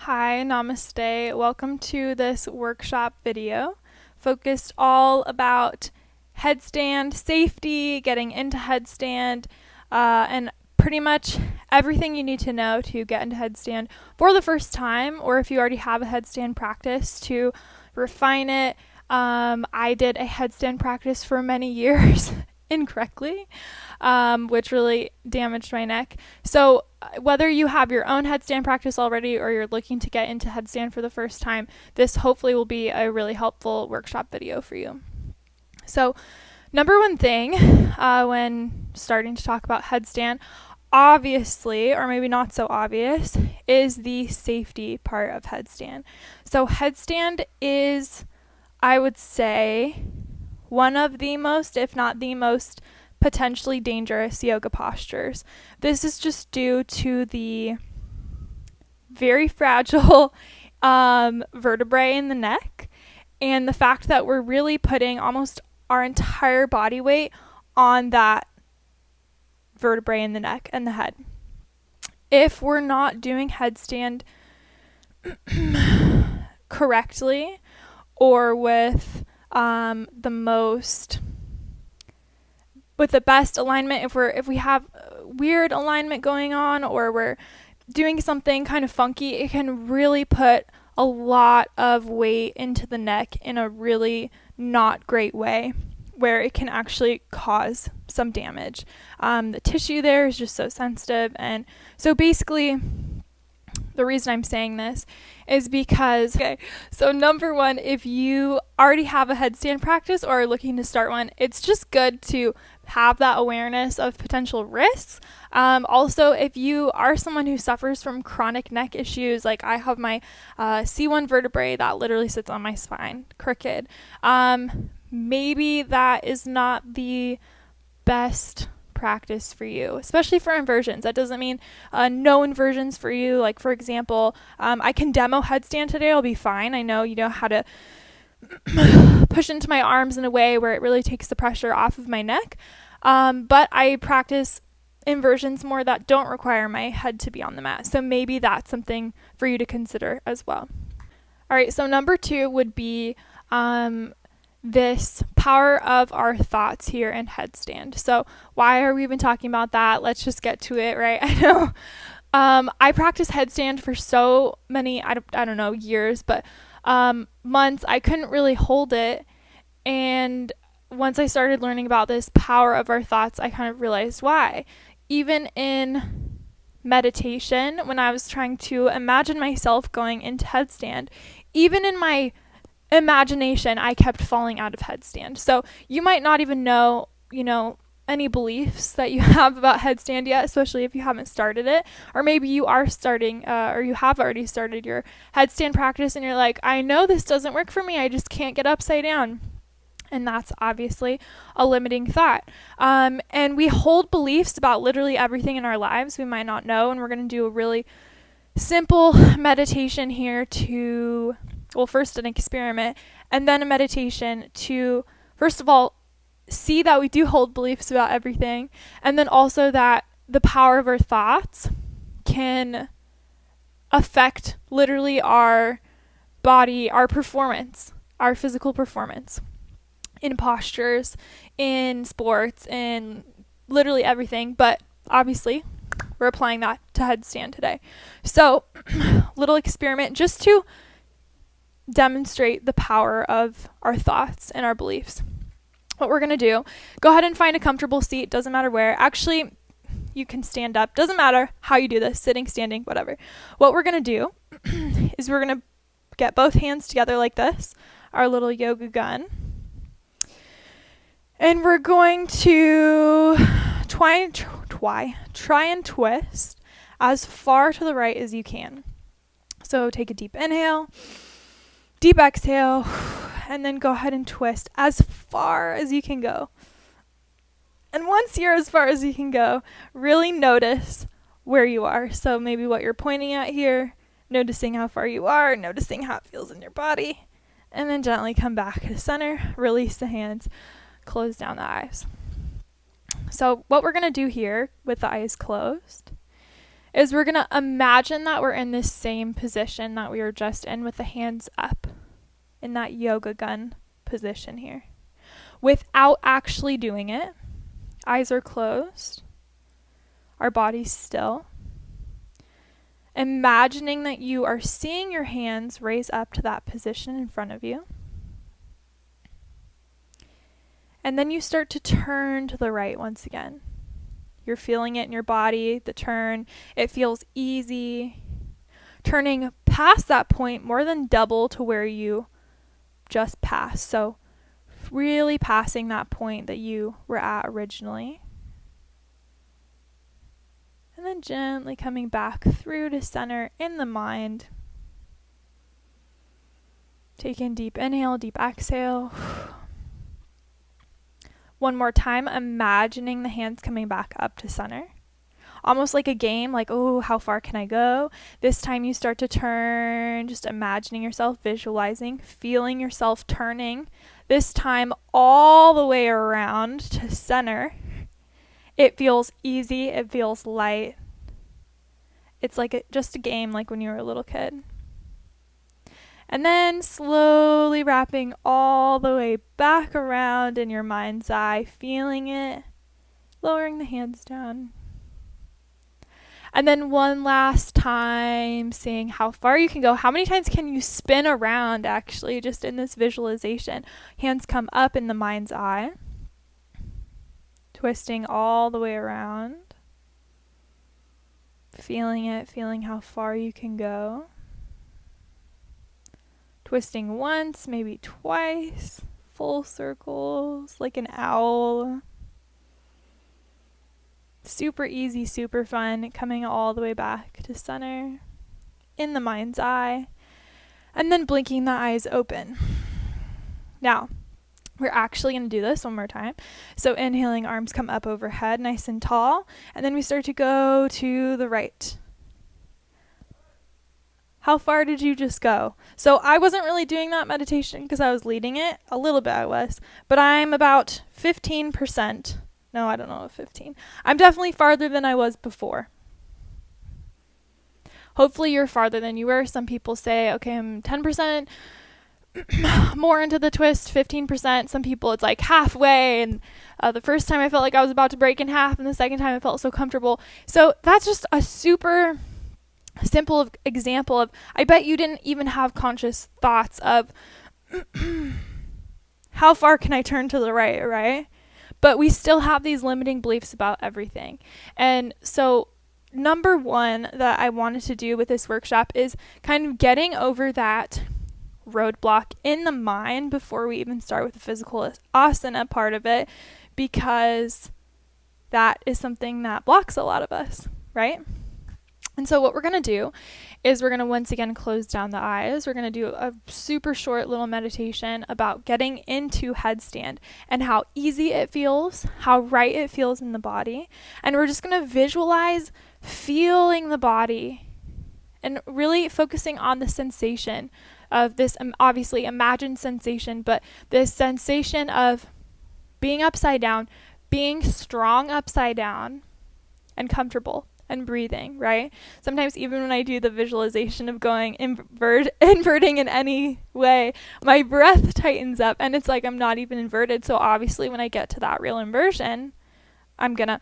Hi, namaste. Welcome to this workshop video focused all about headstand safety, getting into headstand, and pretty much everything you need to know to get into headstand for the first time, or if you already have a headstand practice, to refine it. I did a headstand practice for many years incorrectly, which really damaged my neck. So whether you have your own headstand practice already or you're looking to get into headstand for the first time, this hopefully will be a really helpful workshop video for you. So number one thing when starting to talk about headstand, obviously, or maybe not so obvious, is the safety part of headstand. So headstand is, I would say, one of the most, if not the most, potentially dangerous yoga postures. This is just due to the very fragile vertebrae in the neck and the fact that we're really putting almost our entire body weight on that vertebrae in the neck and the head. If we're not doing headstand correctly or with the best alignment, if we have weird alignment going on or we're doing something kind of funky, it can really put a lot of weight into the neck in a really not great way, where it can actually cause some damage. The tissue there is just so sensitive, and so basically the reason I'm saying this is because, so number one, if you already have a headstand practice or are looking to start one, it's just good to have that awareness of potential risks. Also, if you are someone who suffers from chronic neck issues, like I have my C1 vertebrae that literally sits on my spine, crooked, maybe that is not the best practice for you, especially for inversions. That doesn't mean no inversions for you. Like, for example, I can demo headstand today. I'll be fine. I know you know how to push into my arms in a way where it really takes the pressure off of my neck. But I practice inversions more that don't require my head to be on the mat. So maybe that's something for you to consider as well. All right, so number two would be this power of our thoughts here in headstand. So why are we even talking about that? Let's just get to it, right? I know I practiced headstand for so many, I don't know, years, but months. I couldn't really hold it. And once I started learning about this power of our thoughts, I kind of realized why. Even in meditation, when I was trying to imagine myself going into headstand, even in my imagination, I kept falling out of headstand. So you might not even know, any beliefs that you have about headstand yet, especially if you haven't started it. Or maybe you are starting, or you have already started your headstand practice and you're like, I know this doesn't work for me. I just can't get upside down. And that's obviously a limiting thought. And we hold beliefs about literally everything in our lives we might not know. And we're going to do a really simple meditation here to, well, first an experiment and then a meditation to, first of all, see that we do hold beliefs about everything, and then also that the power of our thoughts can affect literally our body, our performance, our physical performance in postures, in sports, in literally everything. But obviously we're applying that to headstand today. So little experiment just to demonstrate the power of our thoughts and our beliefs. What we're going to do, go ahead and find a comfortable seat. Doesn't matter where. Actually, you can stand up. Doesn't matter how you do this, sitting, standing, whatever. What we're going to do is we're going to get both hands together like this, our little yoga gun. And we're going to try and twist as far to the right as you can. So take a deep inhale, deep exhale, and then go ahead and twist as far as you can go. And once you're as far as you can go, really notice where you are. So maybe what you're pointing at here, noticing how far you are, noticing how it feels in your body, and then gently come back to center, release the hands, close down the eyes. So what we're going to do here with the eyes closed is we're going to imagine that we're in this same position that we were just in with the hands up in that yoga gun position here. Without actually doing it, eyes are closed, our body's still. Imagining that you are seeing your hands raise up to that position in front of you. And then you start to turn to the right once again. You're feeling it in your body, the turn. It feels easy. Turning past that point more than double to where you just passed. So really passing that point that you were at originally. And then gently coming back through to center in the mind. Take in deep inhale, deep exhale. One more time, imagining the hands coming back up to center. Almost like a game, like, oh, how far can I go? This time you start to turn, just imagining yourself, visualizing, feeling yourself turning. This time all the way around to center. It feels easy, it feels light. It's like just a game, like when you were a little kid. And then slowly wrapping all the way back around in your mind's eye, feeling it, lowering the hands down. And then one last time, seeing how far you can go. How many times can you spin around, actually, just in this visualization? Hands come up in the mind's eye, twisting all the way around. Feeling it, feeling how far you can go. Twisting once, maybe twice, full circles, like an owl. Super easy, super fun, coming all the way back to center, in the mind's eye, and then blinking the eyes open. Now, we're actually going to do this one more time. So inhaling, arms come up overhead, nice and tall, and then we start to go to the right. How far did you just go? So I wasn't really doing that meditation because I was leading it. A little bit I was. But I'm about 15%. No, I don't know if 15. I'm definitely farther than I was before. Hopefully you're farther than you were. Some people say, okay, I'm 10% more into the twist, 15%. Some people it's like halfway. And the first time I felt like I was about to break in half. And the second time I felt so comfortable. So that's just a super simple example of, I bet you didn't even have conscious thoughts of how far can I turn to the right? But we still have these limiting beliefs about everything. And so number one that I wanted to do with this workshop is kind of getting over that roadblock in the mind before we even start with the physical asana part of it, because that is something that blocks a lot of us, right? And so what we're going to do is we're going to once again close down the eyes. We're going to do a super short little meditation about getting into headstand and how easy it feels, how right it feels in the body. And we're just going to visualize feeling the body and really focusing on the sensation of this, obviously imagined sensation, but this sensation of being upside down, being strong upside down and comfortable. And breathing, right? Sometimes even when I do the visualization of going inverting in any way, my breath tightens up and it's like I'm not even inverted. So obviously when I get to that real inversion, I'm gonna,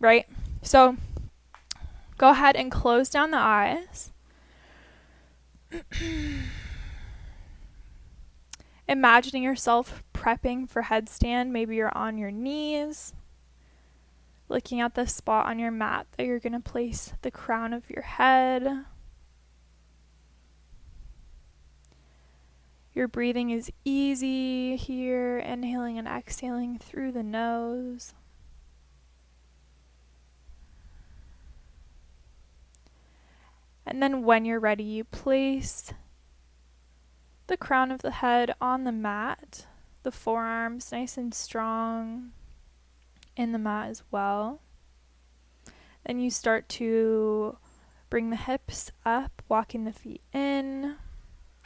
right? So go ahead and close down the eyes. Imagining yourself prepping for headstand. Maybe you're on your knees, looking at the spot on your mat that you're going to place the crown of your head. Your breathing is easy here, inhaling and exhaling through the nose. And then when you're ready, you place the crown of the head on the mat, the forearms nice and strong in the mat as well. Then you start to bring the hips up, walking the feet in,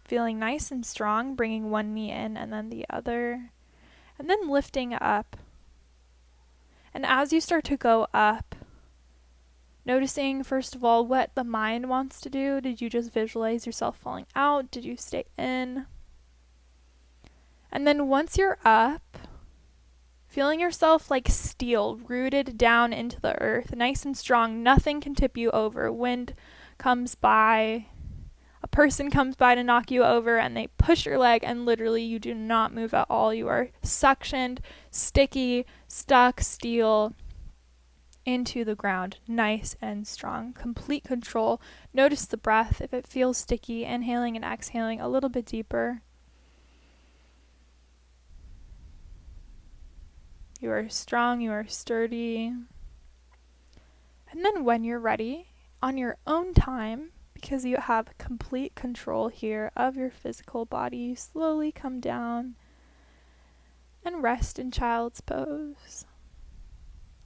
feeling nice and strong, bringing one knee in and then the other, and then lifting up. And as you start to go up, Noticing, first of all, what the mind wants to do. Did you just visualize yourself falling out? Did you stay in? And then once you're up, feeling yourself like steel, rooted down into the earth, nice and strong. Nothing can tip you over. Wind comes by, a person comes by to knock you over, and they push your leg, and literally you do not move at all. You are suctioned, sticky, stuck, steel into the ground, nice and strong. Complete control. Notice the breath. If it feels sticky, inhaling and exhaling a little bit deeper. You are strong, you are sturdy. And then when you're ready, on your own time, because you have complete control here of your physical body, you slowly come down and rest in child's pose.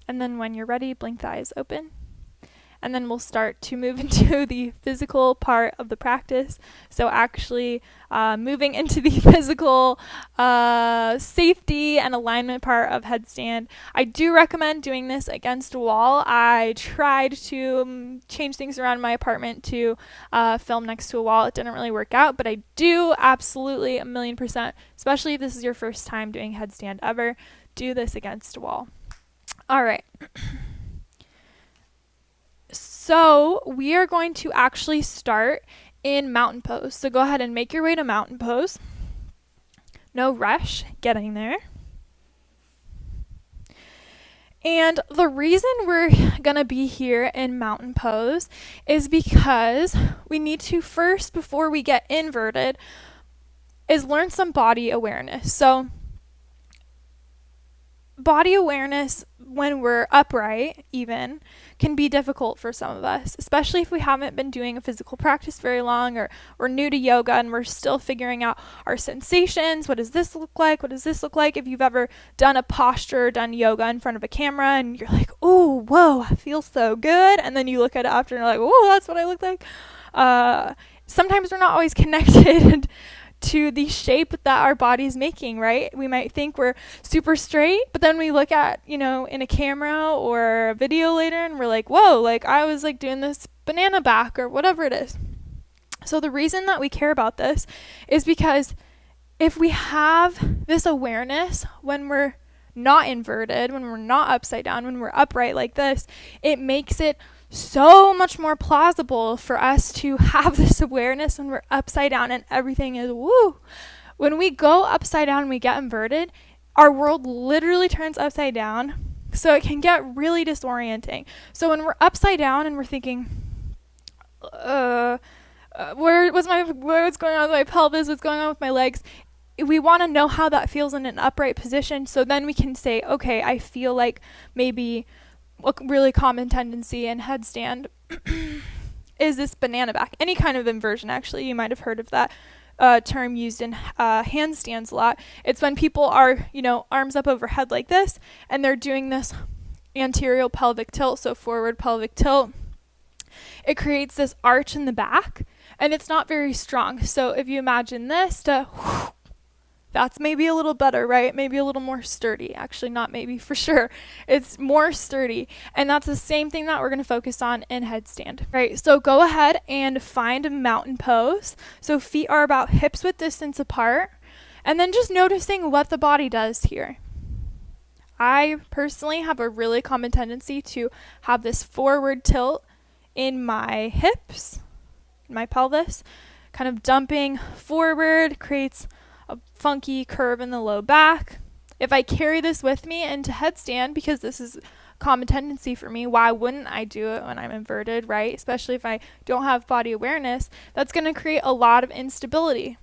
And then when you're ready, blink the eyes open. And then we'll start to move into the physical part of the practice. So actually moving into the physical safety and alignment part of headstand. I do recommend doing this against a wall. I tried to change things around in my apartment to film next to a wall. It didn't really work out, but I do absolutely 1,000,000%, especially if this is your first time doing headstand ever, do this against a wall. All right. So we are going to actually start in mountain pose. So go ahead and make your way to mountain pose. No rush getting there. And the reason we're going to be here in mountain pose is because we need to first, before we get inverted, is learn some body awareness. So body awareness when we're upright even can be difficult for some of us, especially if we haven't been doing a physical practice very long, or we're new to yoga and we're still figuring out our sensations. What does this look like? What does this look like? If you've ever done a posture, done yoga in front of a camera and you're like, oh, whoa, I feel so good. And then you look at it after and you're like, oh, that's what I look like. Sometimes we're not always connected to the shape that our body's making, right? We might think we're super straight, but then we look at, in a camera or a video later and we're like, whoa, like I was like doing this banana back or whatever it is. So the reason that we care about this is because if we have this awareness when we're not inverted, when we're not upside down, when we're upright like this, it makes it so much more plausible for us to have this awareness when we're upside down and everything is woo. When we go upside down and we get inverted, our world literally turns upside down. So it can get really disorienting. So when we're upside down and we're thinking, what's going on with my pelvis? What's going on with my legs? We want to know how that feels in an upright position. So then we can say, okay, I feel like maybe a really common tendency in headstand is this banana back. Any kind of inversion, actually. You might have heard of that term used in handstands a lot. It's when people are, arms up overhead like this, and they're doing this anterior pelvic tilt, so forward pelvic tilt. It creates this arch in the back, and it's not very strong. So if you imagine this that's maybe a little better, right? Maybe a little more sturdy. Actually, not maybe, for sure. It's more sturdy. And that's the same thing that we're going to focus on in headstand. Right, so go ahead and find a mountain pose. So feet are about hips width distance apart. And then just noticing what the body does here. I personally have a really common tendency to have this forward tilt in my hips, my pelvis, kind of dumping forward, creates a funky curve in the low back. If I carry this with me into headstand, because this is a common tendency for me, why wouldn't I do it when I'm inverted, right? Especially if I don't have body awareness, that's going to create a lot of instability.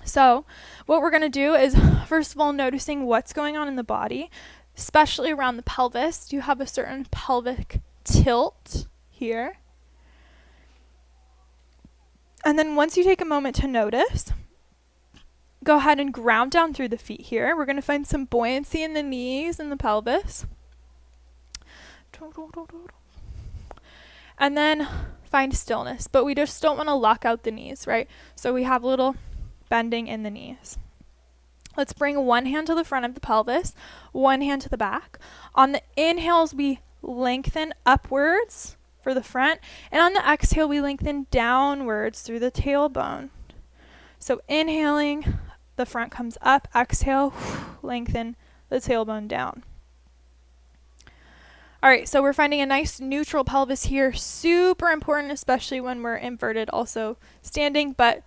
So what we're going to do is, first of all, noticing what's going on in the body, especially around the pelvis. Do you have a certain pelvic tilt here? And then once you take a moment to notice, go ahead and ground down through the feet here. We're going to find some buoyancy in the knees and the pelvis. And then find stillness. But we just don't want to lock out the knees, right? So we have a little bending in the knees. Let's bring one hand to the front of the pelvis, one hand to the back. On the inhales, we lengthen upwards for the front. And on the exhale, we lengthen downwards through the tailbone. So inhaling, the front comes up. Exhale, lengthen the tailbone down. All right, so we're finding a nice neutral pelvis here. Super important, especially when we're inverted, also standing, but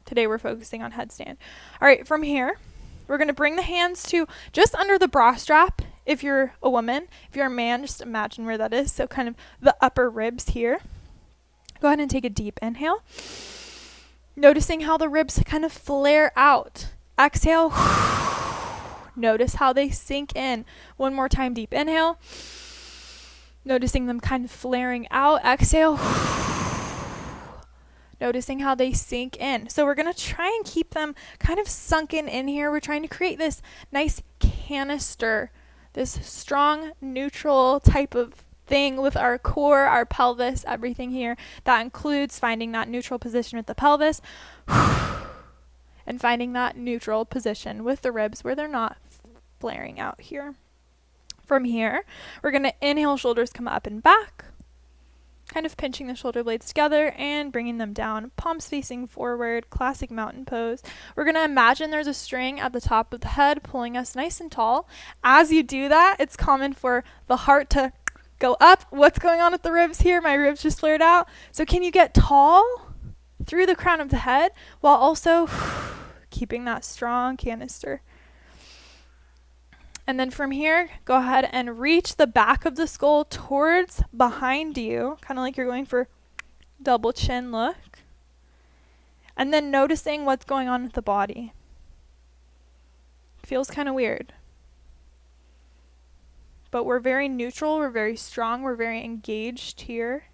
today we're focusing on headstand. All right, from here, we're going to bring the hands to just under the bra strap if you're a woman. If you're a man, just imagine where that is. So kind of the upper ribs here. Go ahead and take a deep inhale. Noticing how the ribs kind of flare out. Exhale. Notice how they sink in. One more time, deep inhale. Noticing them kind of flaring out. Exhale. Noticing how they sink in. So we're going to try and keep them kind of sunken in here. We're trying to create this nice canister, this strong, neutral type of thing with our core, our pelvis, everything here. That includes finding that neutral position with the pelvis and finding that neutral position with the ribs where they're not flaring out here. From here, we're going to inhale, shoulders come up and back, kind of pinching the shoulder blades together and bringing them down, palms facing forward, classic mountain pose. We're going to imagine there's a string at the top of the head pulling us nice and tall. As you do that, it's common for the heart to go up. What's going on with the ribs here? My ribs just flared out. So can you get tall through the crown of the head while also keeping that strong canister? And then from here, go ahead and reach the back of the skull towards behind you, kind of like you're going for double chin look. And then noticing what's going on with the body. Feels kind of weird. But we're very neutral, we're very strong, we're very engaged here.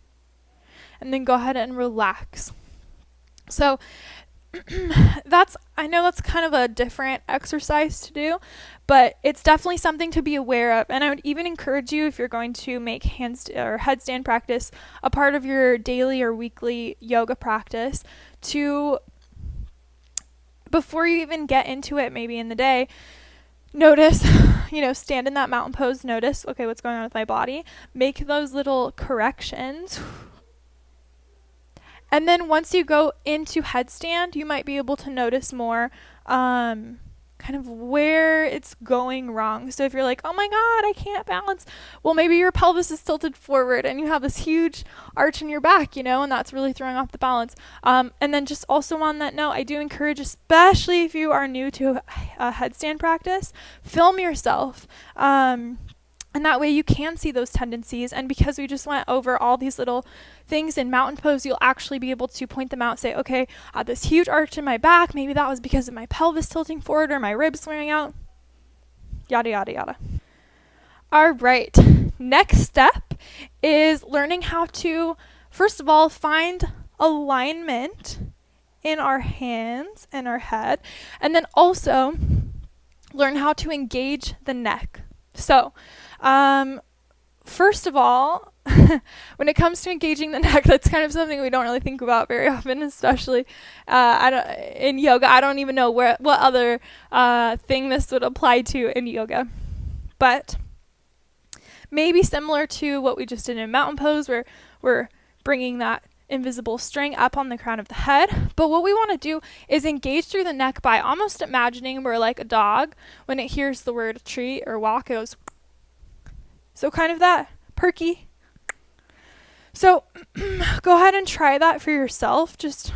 And then go ahead and relax. So I know that's kind of a different exercise to do, but it's definitely something to be aware of. And I would even encourage you, if you're going to make headstand practice a part of your daily or weekly yoga practice, to, before you even get into it, maybe in the day, notice, stand in that mountain pose, notice, okay, what's going on with my body? Make those little corrections. And then once you go into headstand, you might be able to notice more kind of where it's going wrong. So if you're like, oh my God, I can't balance. Well, maybe your pelvis is tilted forward and you have this huge arch in your back, and that's really throwing off the balance. And then just also on that note, I do encourage, especially if you are new to headstand practice, film yourself. And that way you can see those tendencies. And because we just went over all these little things in mountain pose, you'll actually be able to point them out, say, okay, this huge arch in my back, maybe that was because of my pelvis tilting forward or my ribs flaring out, yada, yada, yada. All right, next step is learning how to, first of all, find alignment in our hands and our head, and then also learn how to engage the neck. So, first of all, when it comes to engaging the neck, that's kind of something we don't really think about very often, especially in yoga. I don't even know what other thing this would apply to in yoga. But maybe similar to what we just did in mountain pose, where we're bringing that invisible string up on the crown of the head. But what we want to do is engage through the neck by almost imagining we're like a dog. When it hears the word treat or walk, it goes. So kind of that perky. So go ahead and try that for yourself. Just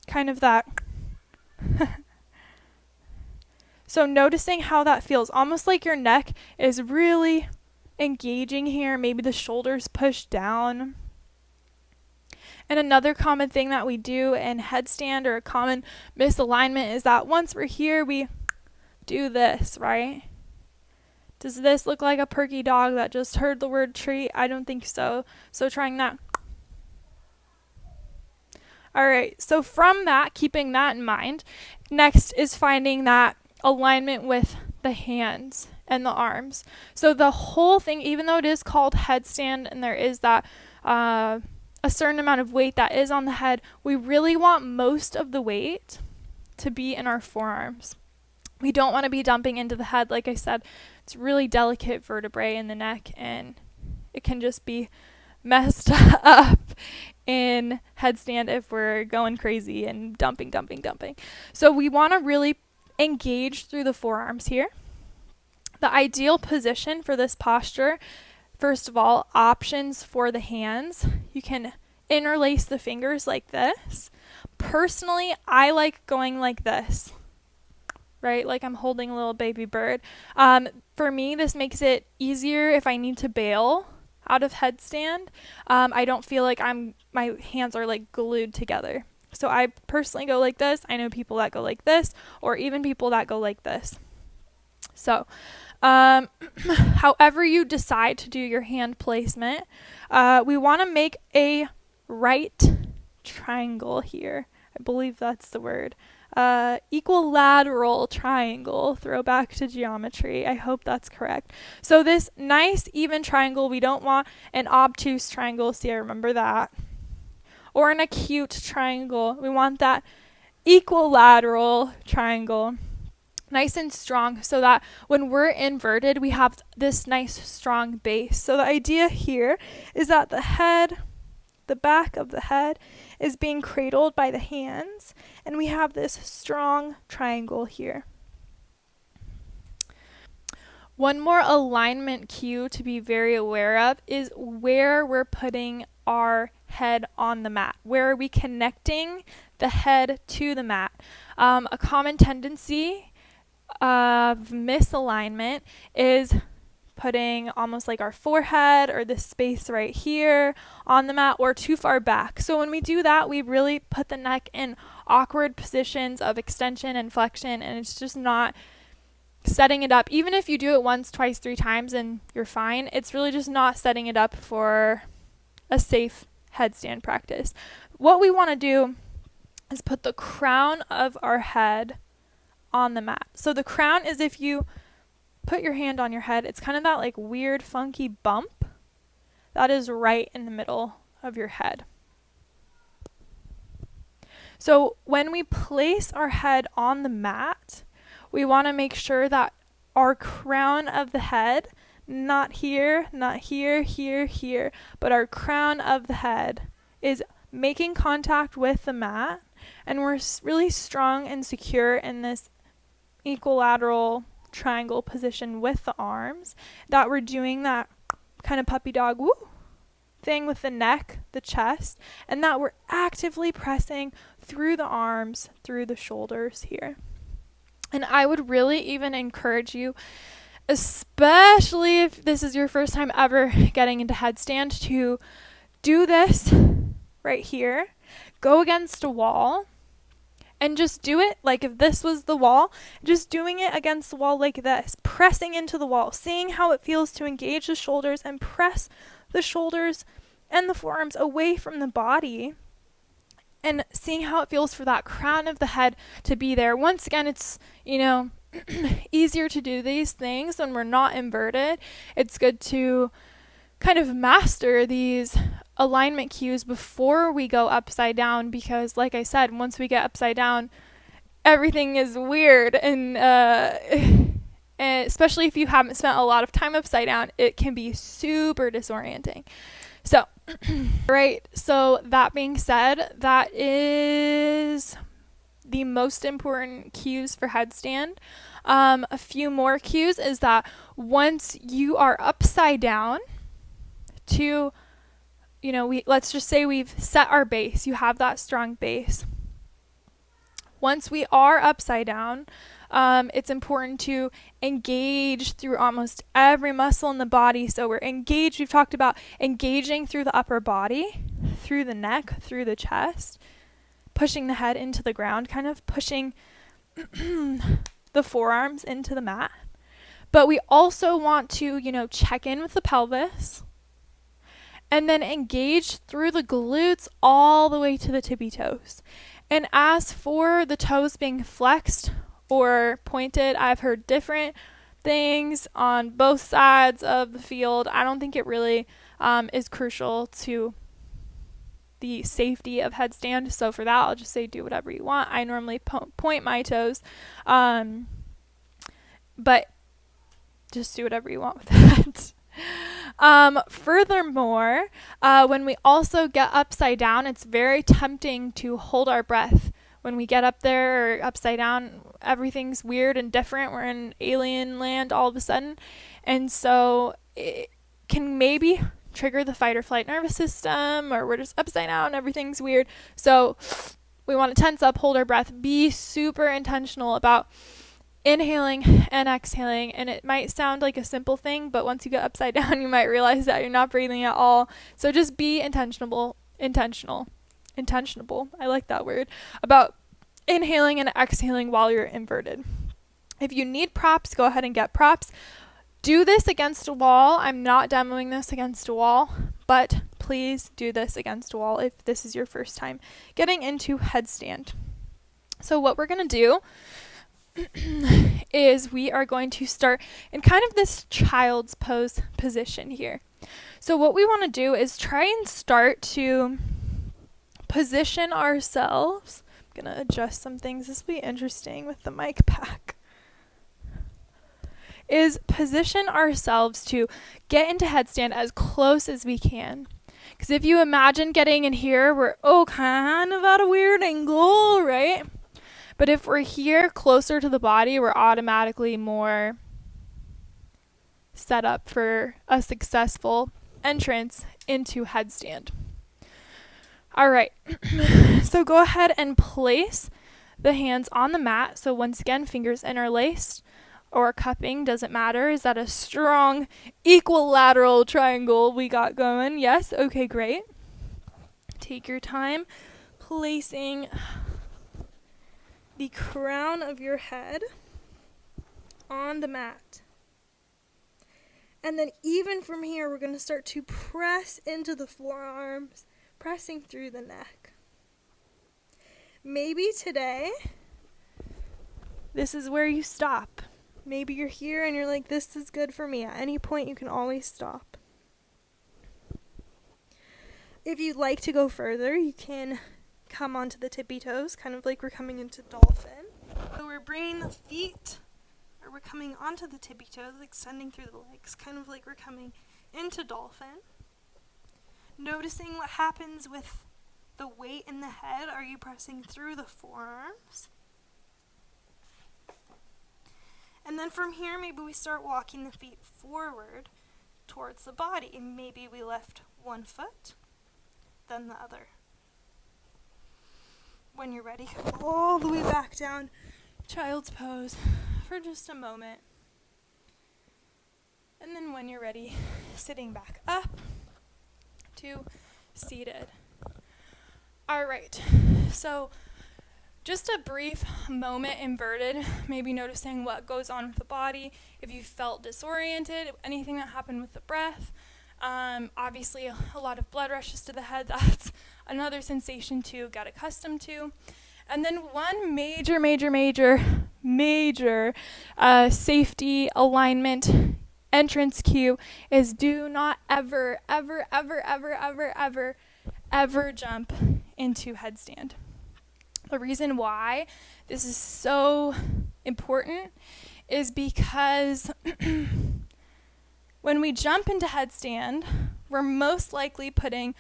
kind of that. So noticing how that feels, almost like your neck is really engaging here. Maybe the shoulders push down. And another common thing that we do in headstand, or a common misalignment, is that once we're here, we do this, right? Does this look like a perky dog that just heard the word treat? I don't think so. So trying that. All right, so from that, keeping that in mind, next is finding that alignment with the hands and the arms. So the whole thing, even though it is called headstand and there is that a certain amount of weight that is on the head, we really want most of the weight to be in our forearms. We don't want to be dumping into the head. Like I said, it's really delicate vertebrae in the neck, and it can just be messed up in headstand if we're going crazy and dumping. So we want to really engage through the forearms here. The ideal position for this posture, first of all, options for the hands. You can interlace the fingers like this. Personally, I like going like this, right? Like I'm holding a little baby bird. For me, this makes it easier if I need to bail out of headstand. I don't feel like my hands are like glued together. So I personally go like this. I know people that go like this, or even people that go like this. So however you decide to do your hand placement, we want to make a right triangle here. I believe that's the word. Equilateral triangle, throwback to geometry. I hope that's correct. So this nice even triangle, we don't want an obtuse triangle. See, I remember that. Or an acute triangle. We want that equilateral triangle. Nice and strong, so that when we're inverted, we have this nice strong base. So the idea here is that the back of the head is being cradled by the hands, and we have this strong triangle here. One more alignment cue to be very aware of is where we're putting our head on the mat. Where are we connecting the head to the mat? A common tendency of misalignment is putting almost like our forehead or this space right here on the mat or too far back. So when we do that, we really put the neck in awkward positions of extension and flexion, and it's just not setting it up. Even if you do it once, twice, 3 times and you're fine, it's really just not setting it up for a safe headstand practice. What we want to do is put the crown of our head on the mat. So the crown is, if you put your hand on your head, it's kind of that like weird funky bump that is right in the middle of your head. So when we place our head on the mat, we want to make sure that our crown of the head, not here, here, but our crown of the head is making contact with the mat, and we're really strong and secure in this equilateral triangle position with the arms, that we're doing that kind of puppy dog woo thing with the neck, the chest, and that we're actively pressing through the arms, through the shoulders here. And I would really even encourage you, especially if this is your first time ever getting into headstand, to do this right here. Go against a wall and just do it like if this was the wall, just doing it against the wall like this, pressing into the wall, seeing how it feels to engage the shoulders and press the shoulders and the forearms away from the body, and seeing how it feels for that crown of the head to be there. Once again, it's, easier to do these things when we're not inverted. It's good to kind of master these alignment cues before we go upside down, because like I said, once we get upside down, everything is weird, and especially if you haven't spent a lot of time upside down, it can be super disorienting. So right, so that being said, that is the most important cues for headstand. A few more cues is that once you are upside down, to, let's just say we've set our base, you have that strong base. Once we are upside down, it's important to engage through almost every muscle in the body. So we're engaged, we've talked about engaging through the upper body, through the neck, through the chest, pushing the head into the ground, kind of pushing the forearms into the mat. But we also want to, check in with the pelvis, and then engage through the glutes all the way to the tippy toes. And as for the toes being flexed or pointed, I've heard different things on both sides of the field. I don't think it really is crucial to the safety of headstand. So for that, I'll just say do whatever you want. I normally point my toes, but just do whatever you want with that. Furthermore, when we also get upside down, it's very tempting to hold our breath. When we get up there or upside down, everything's weird and different. We're in alien land all of a sudden. And so it can maybe trigger the fight or flight nervous system, or we're just upside down, everything's weird. So we want to tense up, hold our breath, be super intentional about inhaling and exhaling. And it might sound like a simple thing, but once you get upside down, you might realize that you're not breathing at all. So just be intentional, I like that word, about inhaling and exhaling while you're inverted. If you need props, go ahead and get props. Do this against a wall. I'm not demoing this against a wall, but please do this against a wall if this is your first time getting into headstand. So what we're going to do is we are going to start in kind of this child's pose position here. So what we want to do is try and start to position ourselves. I'm going to adjust some things. This will be interesting with the mic pack. Is position ourselves to get into headstand as close as we can. Because if you imagine getting in here, we're kind of at a weird angle, right? But if we're here closer to the body, we're automatically more set up for a successful entrance into headstand. All right, so go ahead and place the hands on the mat. So once again, fingers interlaced or cupping, doesn't matter. Is that a strong equilateral triangle we got going? Yes? Okay, great. Take your time placing the crown of your head on the mat. And then even from here, we're going to start to press into the forearms, pressing through the neck. Maybe today, this is where you stop. Maybe you're here and you're like, this is good for me. At any point, you can always stop. If you'd like to go further, you can come onto the tippy toes, kind of like we're coming into dolphin. So we're bringing the feet, or we're coming onto the tippy toes, extending through the legs, kind of like we're coming into dolphin. Noticing what happens with the weight in the head. Are you pressing through the forearms? And then from here, maybe we start walking the feet forward towards the body. Maybe we lift one foot, then the other. When you're ready, come all the way back down, child's pose, for just a moment. And then when you're ready, sitting back up to seated. All right, so just a brief moment inverted, maybe noticing what goes on with the body, if you felt disoriented, anything that happened with the breath. Obviously, a lot of blood rushes to the head. That's another sensation to get accustomed to. And then one major safety alignment entrance cue is do not ever jump into headstand. The reason why this is so important is because when we jump into headstand, we're most likely putting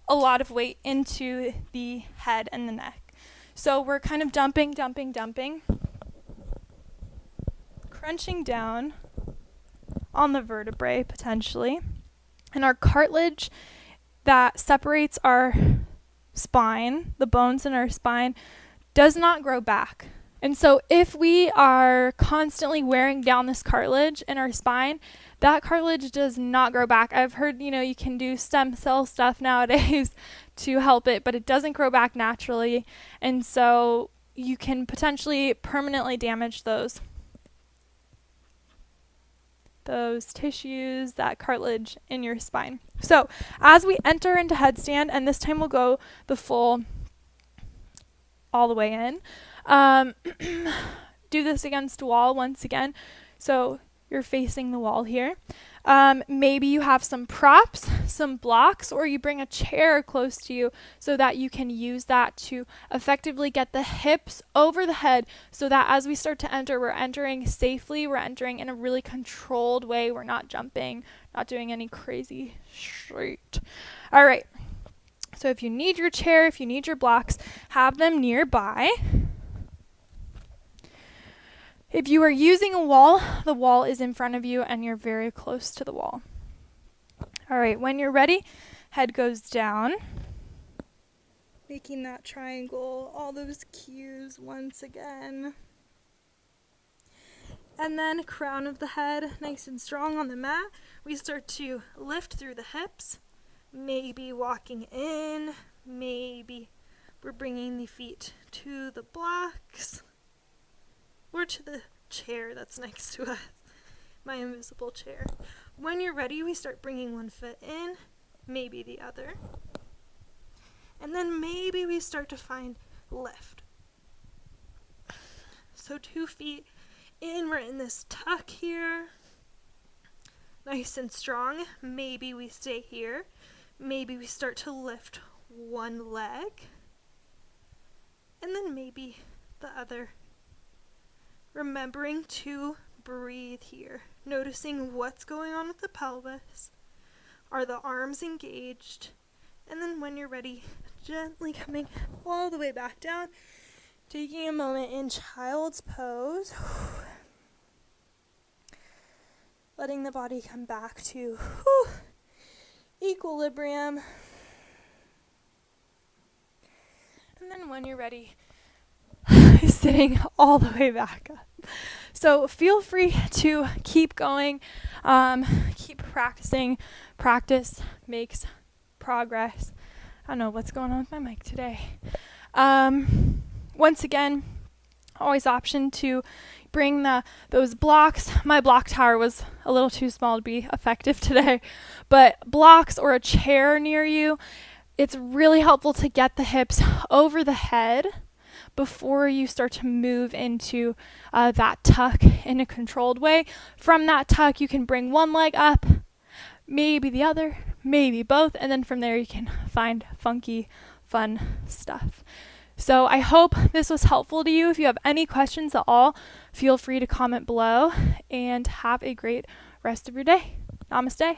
a lot of weight into the head and the neck. So we're kind of dumping, crunching down on the vertebrae potentially. And our cartilage that separates our spine, the bones in our spine, does not grow back. And so if we are constantly wearing down this cartilage in our spine, that cartilage does not grow back. I've heard, you can do stem cell stuff nowadays to help it, but it doesn't grow back naturally. And so you can potentially permanently damage those tissues, that cartilage in your spine. So as we enter into headstand, and this time we'll go the full all the way in, do this against a wall once again. So you're facing the wall here. Maybe you have some props, some blocks, or you bring a chair close to you so that you can use that to effectively get the hips over the head, so that as we start to enter, we're entering safely, we're entering in a really controlled way. We're not jumping, not doing any crazy shit. All right. So if you need your chair, if you need your blocks, have them nearby. If you are using a wall, the wall is in front of you and you're very close to the wall. All right, when you're ready, head goes down. Making that triangle, all those cues once again. And then crown of the head, nice and strong on the mat. We start to lift through the hips, maybe walking in, maybe we're bringing the feet to the blocks. Or to the chair that's next to us, my invisible chair. When you're ready, we start bringing one foot in, maybe the other. And then maybe we start to find lift. So 2 feet in, we're in this tuck here. Nice and strong. Maybe we stay here. Maybe we start to lift one leg. And then maybe the other. Remembering to breathe here, noticing what's going on with the pelvis. Are the arms engaged? And then when you're ready, gently coming all the way back down, taking a moment in child's pose. Letting the body come back to equilibrium. And then when you're ready, sitting all the way back up. So feel free to keep going, keep practicing. Practice makes progress. I don't know what's going on with my mic today. Once again, always option to bring those blocks. My block tower was a little too small to be effective today, but blocks or a chair near you, it's really helpful to get the hips over the head before you start to move into that tuck in a controlled way. From that tuck, you can bring one leg up, maybe the other, maybe both, and then from there you can find funky, fun stuff. So I hope this was helpful to you. If you have any questions at all, feel free to comment below, and have a great rest of your day. Namaste.